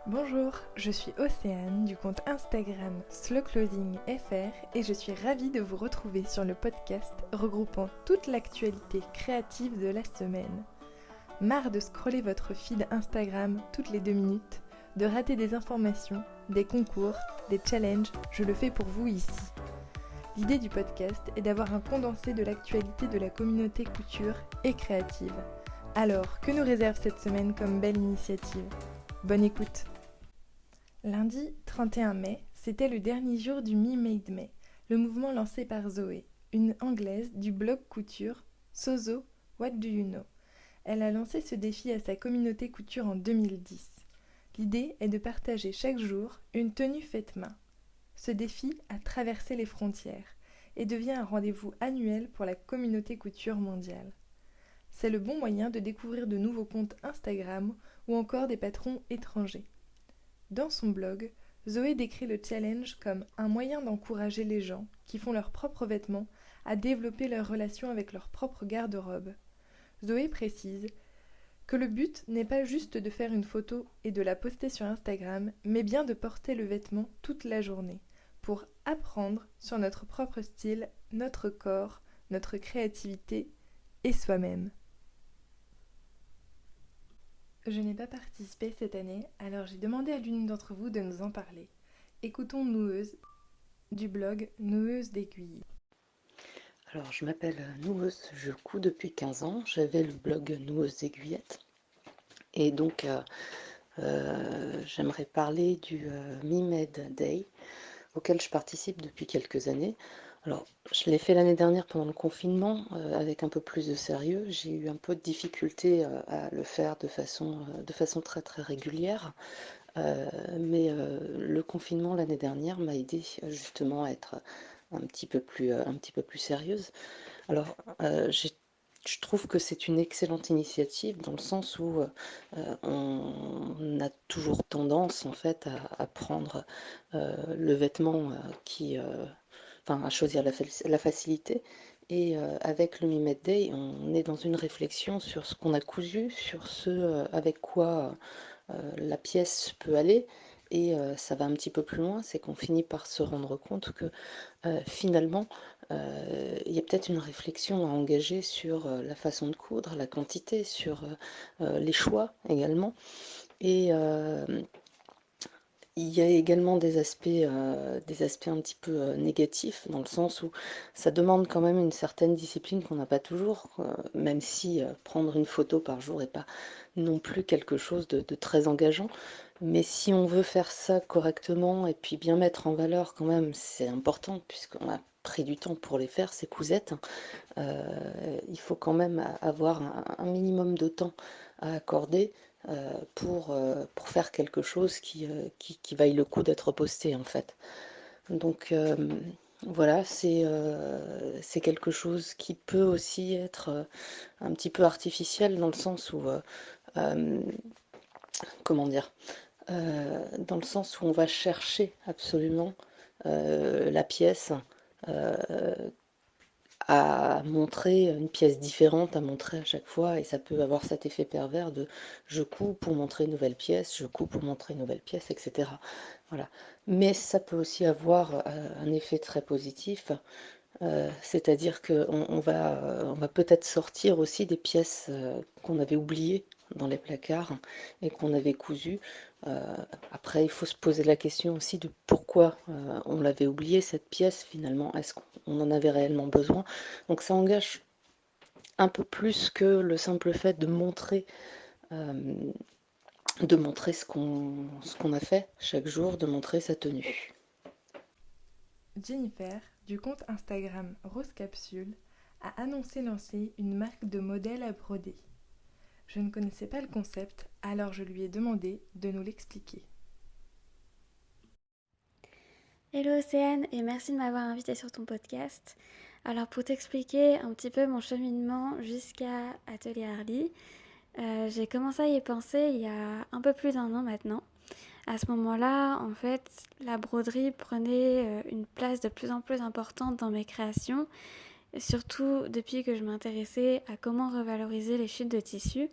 Bonjour, je suis Océane du compte Instagram slowclothingfr et je suis ravie de vous retrouver sur le podcast regroupant toute l'actualité créative de la semaine. Marre de scroller votre feed Instagram toutes les 2 minutes, de rater des informations, des concours, des challenges, je le fais pour vous ici. L'idée du podcast est d'avoir un condensé de l'actualité de la communauté couture et créative. Alors, que nous réserve cette semaine comme belle initiative ? Bonne écoute! Lundi 31 mai, c'était le dernier jour du Me Made May, le mouvement lancé par Zoé, une Anglaise du blog couture Sozo What Do You Know. Elle a lancé ce défi à sa communauté couture en 2010. L'idée est de partager chaque jour une tenue faite main. Ce défi a traversé les frontières et devient un rendez-vous annuel pour la communauté couture mondiale. C'est le bon moyen de découvrir de nouveaux comptes Instagram ou encore des patrons étrangers. Dans son blog, Zoé décrit le challenge comme un moyen d'encourager les gens qui font leurs propres vêtements à développer leur relation avec leur propre garde-robe. Zoé précise que le but n'est pas juste de faire une photo et de la poster sur Instagram, mais bien de porter le vêtement toute la journée, pour apprendre sur notre propre style, notre corps, notre créativité et soi-même. Je n'ai pas participé cette année, alors j'ai demandé à l'une d'entre vous de nous en parler. Écoutons Noueuse, du blog Noueuse d'aiguille. Alors, je m'appelle Noueuse, je couds depuis 15 ans. J'avais le blog Noueuse Aiguillette. Et donc, j'aimerais parler du Me Made Day, auquel je participe depuis quelques années. Alors, je l'ai fait l'année dernière pendant le confinement, avec un peu plus de sérieux. J'ai eu un peu de difficulté à le faire de façon très très régulière. Mais le confinement l'année dernière m'a aidé justement à être un petit peu plus sérieuse. Alors, je trouve que c'est une excellente initiative dans le sens où on a toujours tendance en fait à prendre le vêtement enfin à choisir la facilité. Et avec le Mimet Day, on est dans une réflexion sur ce qu'on a cousu, sur ce avec quoi la pièce peut aller. Et ça va un petit peu plus loin, c'est qu'on finit par se rendre compte que finalement, il y a peut-être une réflexion à engager sur la façon de coudre, la quantité, sur les choix également. Et il y a également des aspects un petit peu négatifs, dans le sens où ça demande quand même une certaine discipline qu'on n'a pas toujours, même si prendre une photo par jour n'est pas non plus quelque chose de très engageant. Mais si on veut faire ça correctement et puis bien mettre en valeur quand même, c'est important puisqu'on a pris du temps pour les faire, ces cousettes. Il faut quand même avoir un minimum de temps à accorder pour faire quelque chose qui vaille le coup d'être posté en fait. Donc voilà, c'est quelque chose qui peut aussi être un petit peu artificiel dans le sens où, euh, comment dire, dans le sens où on va chercher absolument la pièce euh, à montrer une pièce différente, à montrer à chaque fois, et ça peut avoir cet effet pervers de je couds pour montrer une nouvelle pièce, je couds pour montrer une nouvelle pièce, etc. Voilà. Mais ça peut aussi avoir un effet très positif, c'est-à-dire on va peut-être sortir aussi des pièces qu'on avait oubliées dans les placards et qu'on avait cousues. Euh, Après, il faut se poser la question aussi de pourquoi on l'avait oubliée, cette pièce finalement. Est-ce qu'on en avait réellement besoin? Donc ça engage un peu plus que le simple fait euh, de montrer ce qu'on a fait chaque jour, de montrer sa tenue. Jennifer, du compte Instagram Rose Capsule, a annoncé lancer une marque de modèles à broder. Je ne connaissais pas le concept, alors je lui ai demandé de nous l'expliquer. Hello Océane et merci de m'avoir invité sur ton podcast. Alors pour t'expliquer un petit peu mon cheminement jusqu'à Atelier Harley, j'ai commencé à y penser il y a un peu plus d'1 an maintenant. À ce moment-là, en fait, la broderie prenait une place de plus en plus importante dans mes créations, surtout depuis que je m'intéressais à comment revaloriser les chutes de tissu.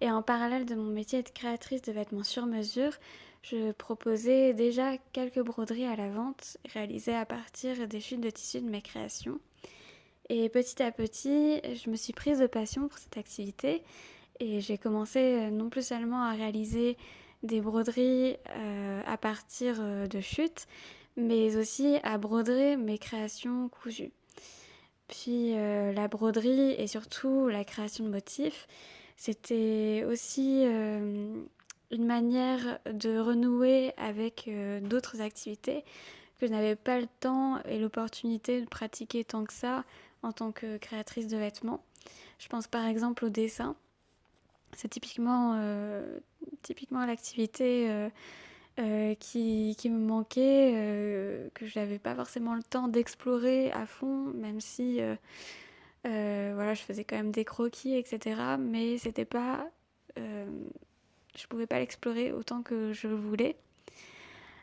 Et en parallèle de mon métier de créatrice de vêtements sur mesure, je proposais déjà quelques broderies à la vente réalisées à partir des chutes de tissus de mes créations. Et petit à petit, je me suis prise de passion pour cette activité et j'ai commencé non plus seulement à réaliser des broderies à partir de chutes, mais aussi à broder mes créations cousues. Puis la broderie et surtout la création de motifs, c'était aussi une manière de renouer avec d'autres activités que je n'avais pas le temps et l'opportunité de pratiquer tant que ça en tant que créatrice de vêtements. Je pense par exemple au dessin. C'est typiquement l'activité qui me manquait, que je n'avais pas forcément le temps d'explorer à fond, même si voilà, je faisais quand même des croquis, etc. Mais c'était pas, je pouvais pas l'explorer autant que je le voulais.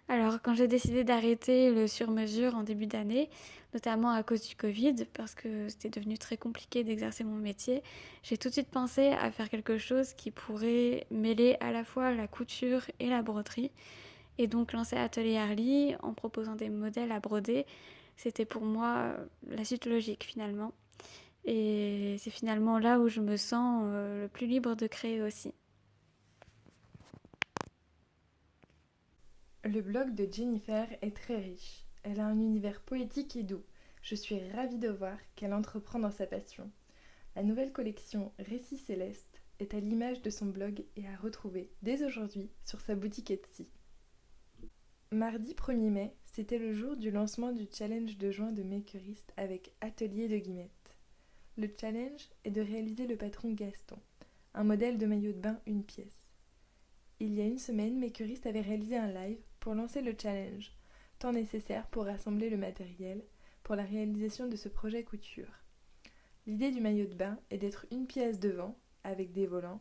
Alors quand j'ai décidé d'arrêter le sur-mesure en début d'année, notamment à cause du Covid, parce que c'était devenu très compliqué d'exercer mon métier, j'ai tout de suite pensé à faire quelque chose qui pourrait mêler à la fois la couture et la broderie. Et donc lancer Atelier Arly en proposant des modèles à broder, c'était pour moi la suite logique finalement. Et c'est finalement là où je me sens le plus libre de créer aussi. Le blog de Jennifer est très riche. Elle a un univers poétique et doux. Je suis ravie de voir qu'elle entreprend dans sa passion. La nouvelle collection Récits Célestes est à l'image de son blog et à retrouver dès aujourd'hui sur sa boutique Etsy. Mardi 1er mai, c'était le jour du lancement du challenge de juin de Makerist avec Atelier de Guillemette. Le challenge est de réaliser le patron Gaston, un modèle de maillot de bain une pièce. Il y a une semaine, Makerist avait réalisé un live pour lancer le challenge, temps nécessaire pour rassembler le matériel pour la réalisation de ce projet couture. L'idée du maillot de bain est d'être une pièce devant, avec des volants,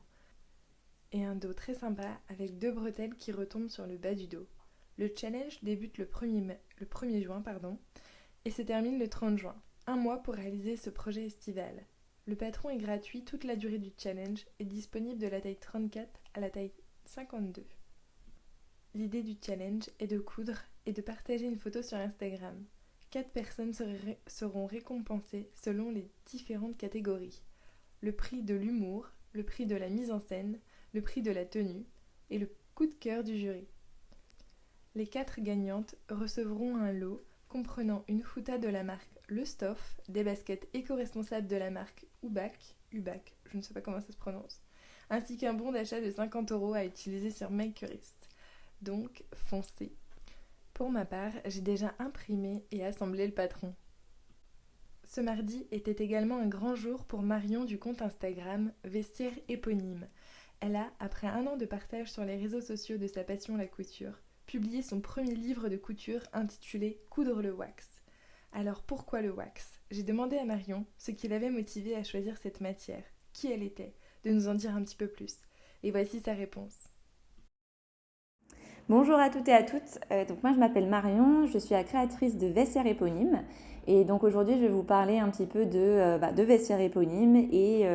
et un dos très sympa avec 2 bretelles qui retombent sur le bas du dos. Le challenge débute le 1er juin et se termine le 30 juin. Un mois pour réaliser ce projet estival. Le patron est gratuit toute la durée du challenge et disponible de la taille 34 à la taille 52. L'idée du challenge est de coudre et de partager une photo sur Instagram. 4 personnes seront récompensées selon les différentes catégories. Le prix de l'humour, le prix de la mise en scène, le prix de la tenue et le coup de cœur du jury. Les 4 gagnantes recevront un lot comprenant une fouta de la marque Le Stoff, des baskets éco-responsables de la marque Ubac, je ne sais pas comment ça se prononce, ainsi qu'un bon d'achat de 50 € à utiliser sur Makerist. Donc, foncez. Pour ma part, j'ai déjà imprimé et assemblé le patron. Ce mardi était également un grand jour pour Marion du compte Instagram Vestiaire éponyme. Elle a, après 1 an de partage sur les réseaux sociaux de sa passion la couture, publié son premier livre de couture intitulé Coudre le wax. Alors pourquoi le wax ? J'ai demandé à Marion ce qui l'avait motivée à choisir cette matière, qui elle était, de nous en dire un petit peu plus. Et voici sa réponse. Bonjour à toutes et à toutes, donc moi je m'appelle Marion, je suis la créatrice de Vestiaire éponyme et donc aujourd'hui je vais vous parler un petit peu de Vestiaire éponyme et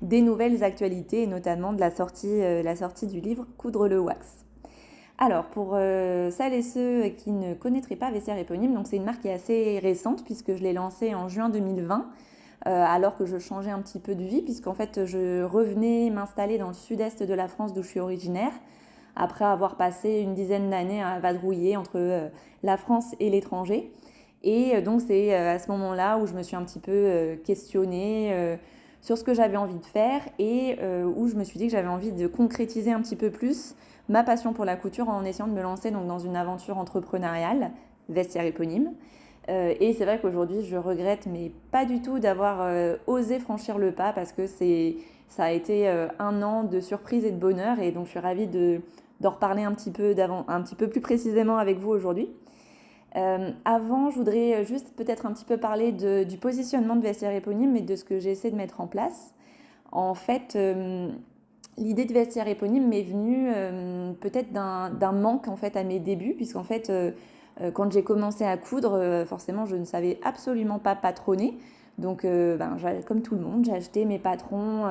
des nouvelles actualités et notamment de la sortie du livre Coudre le wax. Alors pour celles et ceux qui ne connaîtraient pas Vestiaire éponyme, donc c'est une marque qui est assez récente puisque je l'ai lancée en juin 2020 alors que je changeais un petit peu de vie puisqu'en fait je revenais m'installer dans le sud-est de la France d'où je suis originaire après avoir passé une dizaine d'années à vadrouiller entre la France et l'étranger. Et donc c'est à ce moment-là où je me suis un petit peu questionnée sur ce que j'avais envie de faire et où je me suis dit que j'avais envie de concrétiser un petit peu plus ma passion pour la couture en essayant de me lancer donc, dans une aventure entrepreneuriale, Vestiaire éponyme. Et c'est vrai qu'aujourd'hui je regrette mais pas du tout d'avoir osé franchir le pas parce que ça a été 1 an de surprise et de bonheur et donc je suis ravie d'en reparler un petit peu plus précisément avec vous aujourd'hui. Avant, je voudrais juste peut-être un petit peu parler du positionnement de Vestiaire éponyme et de ce que j'essaie de mettre en place. En fait, l'idée de Vestiaire éponyme m'est venue peut-être d'un manque en fait, à mes débuts, puisqu'en fait, quand j'ai commencé à coudre, forcément, je ne savais absolument pas patronner. Donc, comme tout le monde, j'ai acheté mes patrons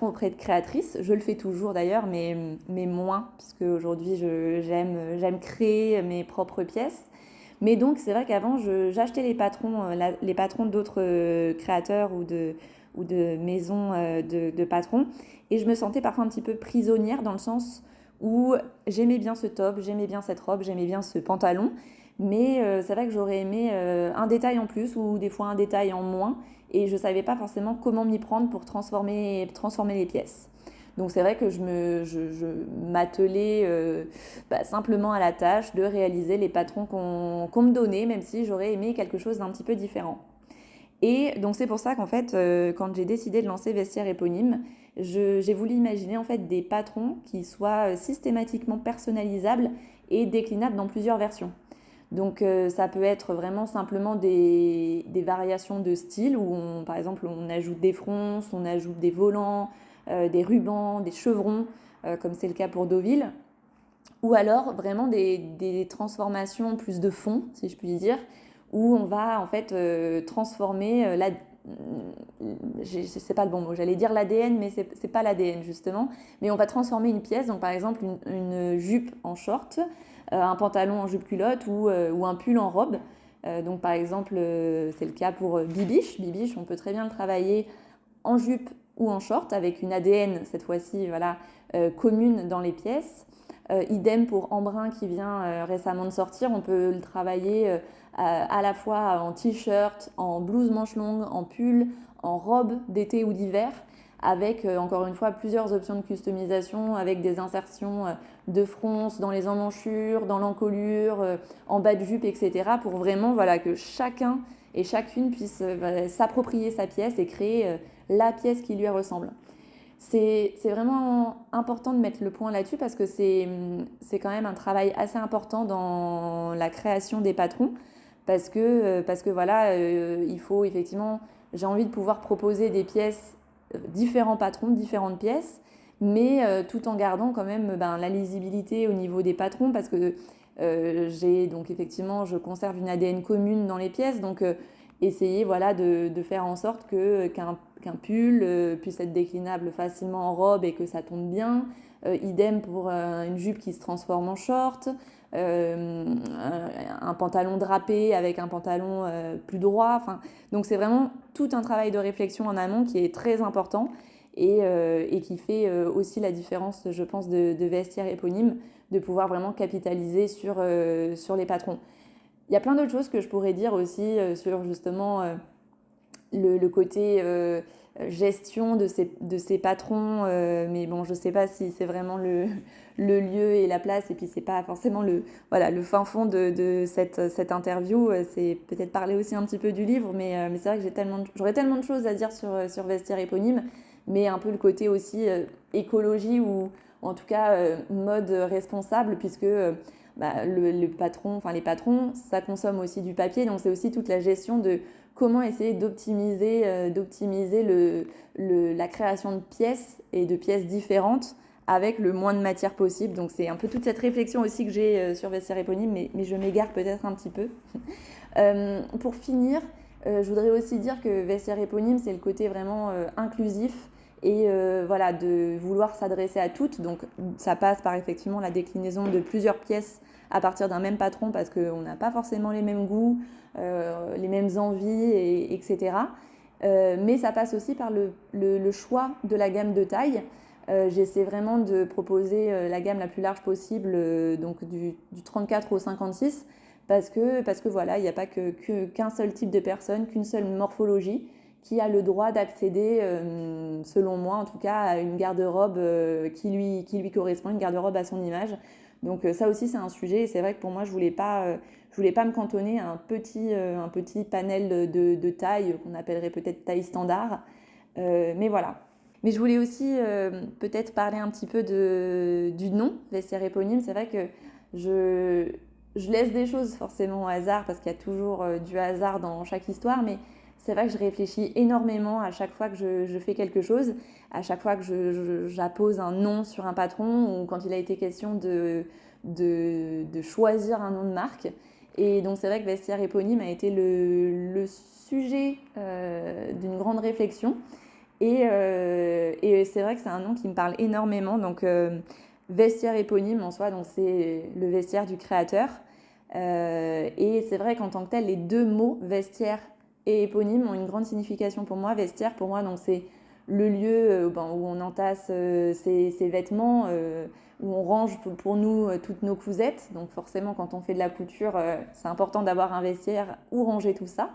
auprès de créatrices. Je le fais toujours d'ailleurs, mais moins, puisque aujourd'hui, j'aime créer mes propres pièces. Mais donc, c'est vrai qu'avant, j'achetais les patrons d'autres créateurs ou de maisons de patrons. Et je me sentais parfois un petit peu prisonnière dans le sens où j'aimais bien ce top, j'aimais bien cette robe, j'aimais bien ce pantalon. Mais c'est vrai que j'aurais aimé un détail en plus ou des fois un détail en moins. Et je ne savais pas forcément comment m'y prendre pour transformer les pièces. Donc c'est vrai que je m'attelais simplement à la tâche de réaliser les patrons qu'on me donnait, même si j'aurais aimé quelque chose d'un petit peu différent. Et donc c'est pour ça qu'en fait, quand j'ai décidé de lancer Vestiaire Éponyme, j'ai voulu imaginer en fait des patrons qui soient systématiquement personnalisables et déclinables dans plusieurs versions. Donc ça peut être vraiment simplement des variations de style où par exemple on ajoute des fronces, on ajoute des volants, des rubans, des chevrons, comme c'est le cas pour Deauville. Ou alors vraiment des transformations plus de fond, si je puis dire, où on va en fait transformer c'est pas le bon mot, j'allais dire l'ADN, mais c'est pas l'ADN justement, mais on va transformer une pièce, donc par exemple une jupe en short, un pantalon en jupe culotte ou un pull en robe. Donc par exemple, c'est le cas pour Bibiche. Bibiche, on peut très bien le travailler en jupe ou en short avec une ADN cette fois-ci commune dans les pièces. Idem pour Embrun qui vient récemment de sortir, on peut le travailler à la fois en t-shirt, en blouse manche longue, en pull, en robe d'été ou d'hiver, avec encore une fois plusieurs options de customisation, avec des insertions de fronces dans les emmanchures, dans l'encolure, en bas de jupe, etc. pour vraiment que chacun et chacune puisse s'approprier sa pièce et créer la pièce qui lui ressemble. C'est vraiment important de mettre le point là-dessus parce que c'est quand même un travail assez important dans la création des patrons parce que il faut effectivement, j'ai envie de pouvoir proposer des pièces, différents patrons, différentes pièces, mais tout en gardant quand même la lisibilité au niveau des patrons parce que donc effectivement je conserve une ADN commune dans les pièces, donc essayer de faire en sorte qu'un pull puisse être déclinable facilement en robe et que ça tombe bien. Idem pour une jupe qui se transforme en short, un pantalon drapé avec un pantalon plus droit. Donc c'est vraiment tout un travail de réflexion en amont qui est très important et qui fait aussi la différence, je pense, de Vestiaire Éponyme, de pouvoir vraiment capitaliser sur les patrons. Il y a plein d'autres choses que je pourrais dire aussi sur justement le côté gestion de ces patrons, mais bon, je ne sais pas si c'est vraiment le lieu et la place, et puis c'est pas forcément le fin fond de cette interview. C'est peut-être parler aussi un petit peu du livre, mais c'est vrai que j'aurais tellement de choses à dire sur Vestiaire Éponyme, mais un peu le côté aussi écologie ou en tout cas mode responsable, puisque les patrons, ça consomme aussi du papier, donc c'est aussi toute la gestion de comment essayer d'optimiser la création de pièces et de pièces différentes avec le moins de matière possible. Donc c'est un peu toute cette réflexion aussi que j'ai sur Vestiaire Éponyme, mais je m'égare peut-être un petit peu. Pour finir, je voudrais aussi dire que Vestiaire Éponyme, c'est le côté vraiment inclusif et de vouloir s'adresser à toutes. Donc ça passe par effectivement la déclinaison de plusieurs pièces à partir d'un même patron parce qu'on n'a pas forcément les mêmes goûts, les mêmes envies, etc. Mais ça passe aussi par le choix de la gamme de taille. J'essaie vraiment de proposer la gamme la plus large possible, donc du 34 au 56, parce que voilà, il n'y a pas qu'un seul type de personne, qu'une seule morphologie qui a le droit d'accéder, selon moi en tout cas, à une garde-robe qui lui correspond, une garde-robe à son image. Donc ça aussi c'est un sujet et c'est vrai que pour moi je voulais pas me cantonner à un petit panel de taille qu'on appellerait peut-être taille standard, mais voilà. Mais je voulais aussi peut-être parler un petit peu du nom Vestiaire Éponyme. C'est vrai que je laisse des choses forcément au hasard parce qu'il y a toujours du hasard dans chaque histoire, mais c'est vrai que je réfléchis énormément à chaque fois que je fais quelque chose, à chaque fois que j'appose un nom sur un patron ou quand il a été question de choisir un nom de marque. Et donc c'est vrai que Vestiaire éponyme a été le sujet d'une grande réflexion. Et c'est vrai que c'est un nom qui me parle énormément. Donc Vestiaire éponyme en soi, donc c'est le vestiaire du créateur. Et c'est vrai qu'en tant que tel, les deux mots vestiaire et éponyme ont une grande signification pour moi. Vestiaire, pour moi, donc c'est le lieu où on entasse ses vêtements, où on range pour nous toutes nos cousettes. Donc forcément, quand on fait de la couture, c'est important d'avoir un vestiaire où ranger tout ça.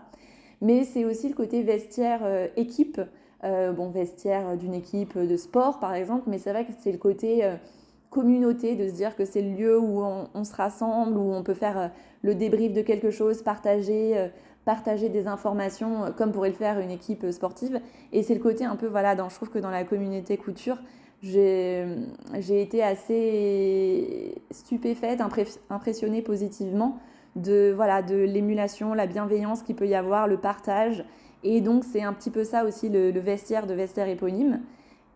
Mais c'est aussi le côté vestiaire équipe, vestiaire d'une équipe de sport par exemple, mais c'est vrai que c'est le côté communauté, de se dire que c'est le lieu où on se rassemble, où on peut faire le débrief de quelque chose, partager des informations comme pourrait le faire une équipe sportive. Et c'est le côté un peu, je trouve que dans la communauté couture, j'ai été assez stupéfaite, impressionnée positivement de l'émulation, la bienveillance qu'il peut y avoir, le partage. Et donc c'est un petit peu ça aussi le vestiaire de Vestiaire éponyme.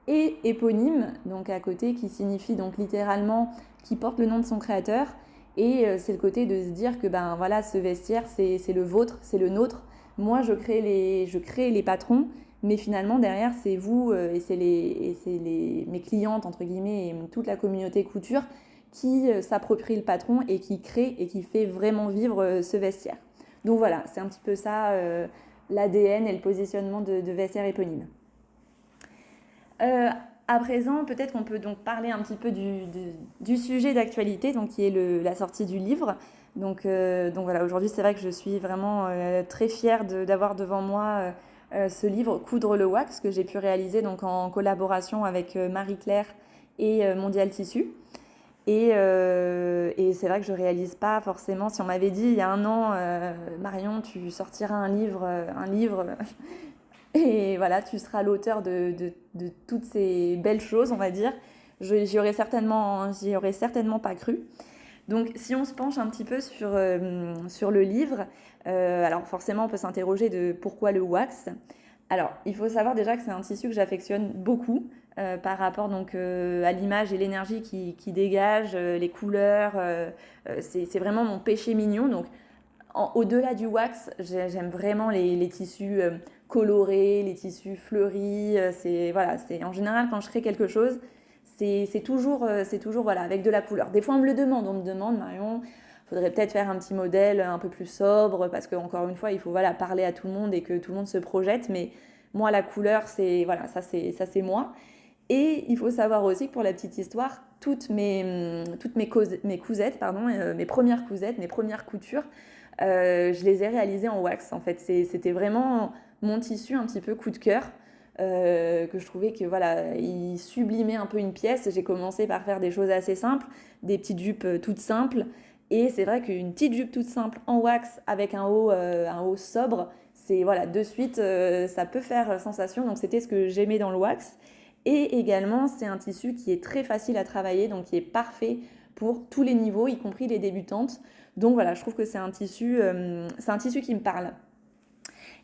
Et éponyme, donc à côté, qui signifie donc littéralement, qui porte le nom de son créateur. Et c'est le côté de se dire que ce vestiaire, c'est le vôtre, c'est le nôtre. Moi, je crée les patrons, mais finalement, derrière, c'est vous et c'est mes clientes, entre guillemets, et toute la communauté couture qui s'approprie le patron et qui crée et qui fait vraiment vivre ce vestiaire. Donc voilà, c'est un petit peu ça, l'ADN et le positionnement de Vestiaire éponyme. À présent, peut-être qu'on peut donc parler un petit peu du sujet d'actualité, donc qui est la sortie du livre. Donc voilà, aujourd'hui, c'est vrai que je suis vraiment très fière d'avoir devant moi ce livre Coudre le wax, que j'ai pu réaliser donc en collaboration avec Marie-Claire et Mondial Tissu. Et c'est vrai que je réalise pas forcément. Si on m'avait dit il y a un an, Marion, tu sortiras un livre, et voilà, tu seras l'auteur de toutes ces belles choses, on va dire, j'y aurais certainement pas cru. Donc si on se penche un petit peu sur le livre, alors forcément on peut s'interroger de pourquoi le wax. Alors il faut savoir déjà que c'est un tissu que j'affectionne beaucoup par rapport donc à l'image et l'énergie qui dégage, les couleurs, c'est vraiment mon péché mignon. Donc au-delà du wax, j'aime vraiment les tissus colorés, les tissus fleuris. C'est en général quand je crée quelque chose, c'est toujours avec de la couleur. Des fois on me demande Marion, faudrait peut-être faire un petit modèle un peu plus sobre parce qu'encore une fois il faut parler à tout le monde et que tout le monde se projette. Mais moi la couleur c'est moi. Et il faut savoir aussi que pour la petite histoire, toutes mes cousettes, mes premières cousettes, mes premières coutures, je les ai réalisées en wax. En fait, c'était vraiment mon tissu un petit peu coup de cœur, que je trouvais que il sublimait un peu une pièce. J'ai commencé par faire des choses assez simples, des petites jupes toutes simples. Et c'est vrai qu'une petite jupe toute simple en wax avec un haut sobre, c'est de suite ça peut faire sensation. Donc c'était ce que j'aimais dans le wax. Et également, c'est un tissu qui est très facile à travailler, donc qui est parfait pour tous les niveaux, y compris les débutantes. Donc voilà, je trouve que c'est un tissu qui me parle.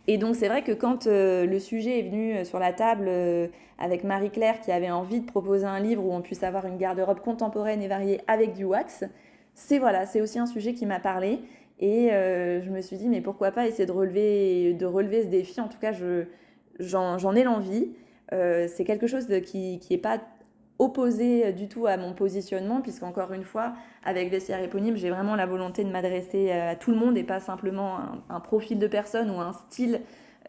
Et donc c'est vrai que quand le sujet est venu sur la table avec Marie-Claire qui avait envie de proposer un livre où on puisse avoir une garde-robe contemporaine et variée avec du wax, c'est aussi un sujet qui m'a parlé. Et je me suis dit, mais pourquoi pas essayer de relever ce défi. En tout cas, j'en ai l'envie. C'est quelque chose qui n'est pas opposé du tout à mon positionnement, puisqu'encore une fois, avec Vestiaire éponyme, j'ai vraiment la volonté de m'adresser à tout le monde et pas simplement un profil de personne ou un style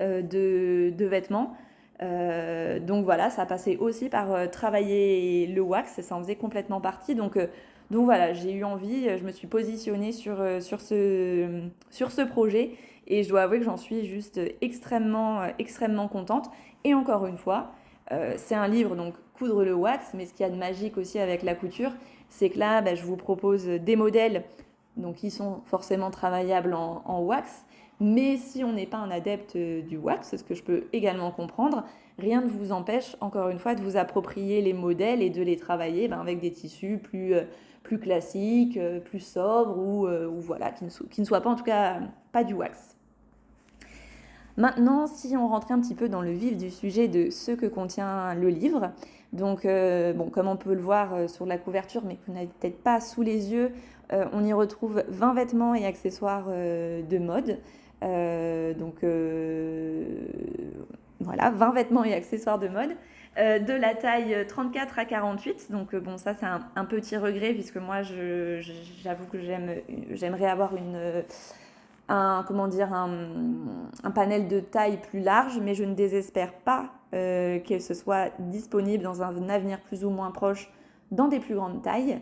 de vêtements. Donc voilà, ça passait aussi par travailler le wax, ça en faisait complètement partie. Donc voilà, j'ai eu envie, je me suis positionnée sur ce projet et je dois avouer que j'en suis juste extrêmement contente. Et encore une fois, c'est un livre, donc Coudre le wax, mais ce qu'il y a de magique aussi avec la couture, c'est que là, je vous propose des modèles donc, qui sont forcément travaillables en wax, mais si on n'est pas un adepte du wax, ce que je peux également comprendre, rien ne vous empêche, encore une fois, de vous approprier les modèles et de les travailler avec des tissus plus classiques, plus sobres ou qui ne soient pas, en tout cas, pas du wax. Maintenant, si on rentrait un petit peu dans le vif du sujet de ce que contient le livre, Donc, comme on peut le voir sur la couverture, mais que vous n'avez peut-être pas sous les yeux, on y retrouve 20 vêtements et accessoires de mode. Voilà, 20 vêtements et accessoires de mode. De la taille 34 à 48. Donc ça c'est un petit regret puisque moi j'avoue que j'aimerais avoir un panel de taille plus large, mais je ne désespère pas que ce soit disponible dans un avenir plus ou moins proche dans des plus grandes tailles.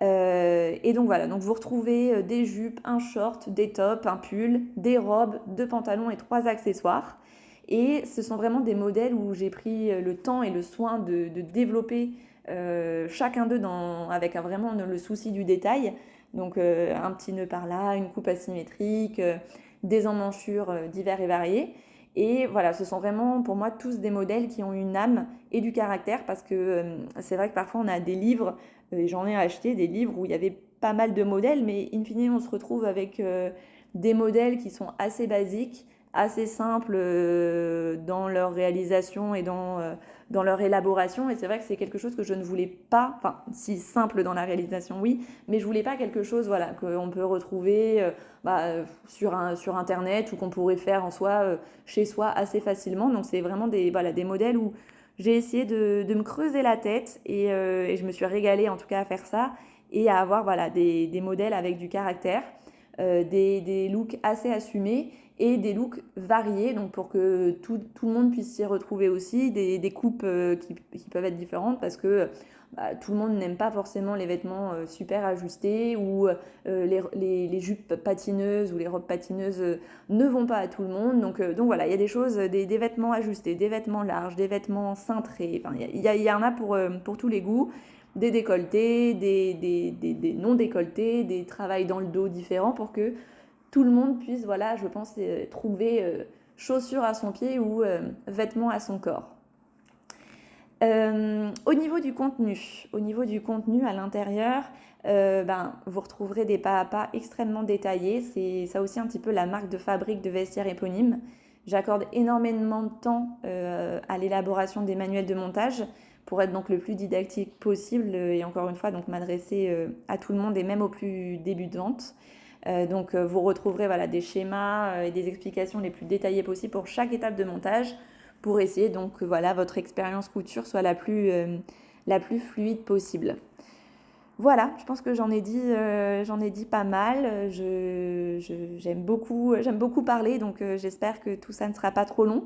Et donc voilà, donc vous retrouvez des jupes, un short, des tops, un pull, des robes, 2 pantalons et 3 accessoires. Et ce sont vraiment des modèles où j'ai pris le temps et le soin de développer chacun d'eux avec vraiment le souci du détail. Donc un petit nœud par là, une coupe asymétrique, des emmanchures divers et variés. Et voilà, ce sont vraiment pour moi tous des modèles qui ont une âme et du caractère parce que c'est vrai que parfois on a des livres, et j'en ai acheté des livres où il y avait pas mal de modèles, mais in fine on se retrouve avec des modèles qui sont assez basiques, assez simples dans leur réalisation et dans leur élaboration. Et c'est vrai que c'est quelque chose que je ne voulais pas, enfin si simple dans la réalisation oui, mais je voulais pas quelque chose qu'on peut retrouver sur internet ou qu'on pourrait faire en soi chez soi assez facilement. Donc c'est vraiment des modèles où j'ai essayé de me creuser la tête et je me suis régalée en tout cas à faire ça et à avoir des modèles avec du caractère, des looks assez assumés et des looks variés, donc pour que tout le monde puisse s'y retrouver aussi, des coupes qui peuvent être différentes parce que tout le monde n'aime pas forcément les vêtements super ajustés ou les jupes patineuses ou les robes patineuses ne vont pas à tout le monde. Donc voilà, il y a des choses, des vêtements ajustés, des vêtements larges, des vêtements cintrés, enfin, il y en a pour tous les goûts. Des décolletés, des non décolletés, des travails dans le dos différents pour que tout le monde puisse, je pense, trouver chaussures à son pied ou vêtements à son corps. Au niveau du contenu à l'intérieur, vous retrouverez des pas à pas extrêmement détaillés. C'est ça aussi un petit peu la marque de fabrique de Vestiaire Éponyme. J'accorde énormément de temps à l'élaboration des manuels de montage pour être donc le plus didactique possible et encore une fois donc m'adresser à tout le monde et même aux plus débutantes. Vous retrouverez des schémas et des explications les plus détaillées possibles pour chaque étape de montage pour essayer donc que votre expérience couture soit la plus fluide possible. Voilà, je pense que j'en ai dit pas mal. J'aime beaucoup parler, donc j'espère que tout ça ne sera pas trop long.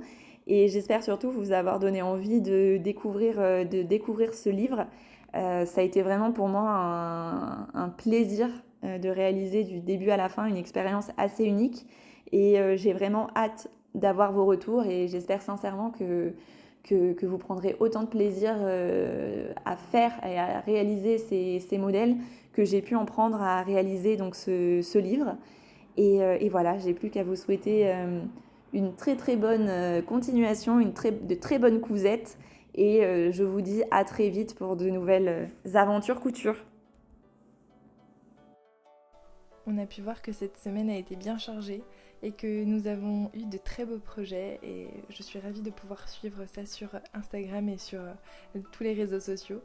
Et j'espère surtout vous avoir donné envie de découvrir ce livre. Ça a été vraiment pour moi un plaisir de réaliser du début à la fin une expérience assez unique. Et j'ai vraiment hâte d'avoir vos retours et j'espère sincèrement que vous prendrez autant de plaisir à faire et à réaliser ces modèles que j'ai pu en prendre à réaliser donc ce livre. Et voilà, j'ai plus qu'à vous souhaiter une très très bonne continuation, de très bonnes cousettes. Et je vous dis à très vite pour de nouvelles aventures couture. On a pu voir que cette semaine a été bien chargée et que nous avons eu de très beaux projets et je suis ravie de pouvoir suivre ça sur Instagram et sur tous les réseaux sociaux.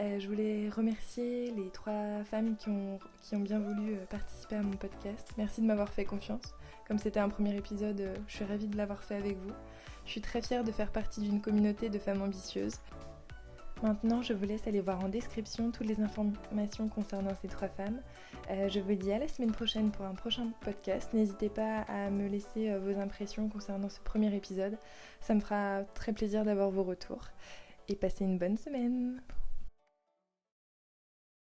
Je voulais remercier les 3 femmes qui ont bien voulu participer à mon podcast. Merci de m'avoir fait confiance. Comme c'était un premier épisode, je suis ravie de l'avoir fait avec vous. Je suis très fière de faire partie d'une communauté de femmes ambitieuses. Maintenant, je vous laisse aller voir en description toutes les informations concernant ces 3 femmes. Je vous dis à la semaine prochaine pour un prochain podcast. N'hésitez pas à me laisser vos impressions concernant ce premier épisode. Ça me fera très plaisir d'avoir vos retours. Et passez une bonne semaine.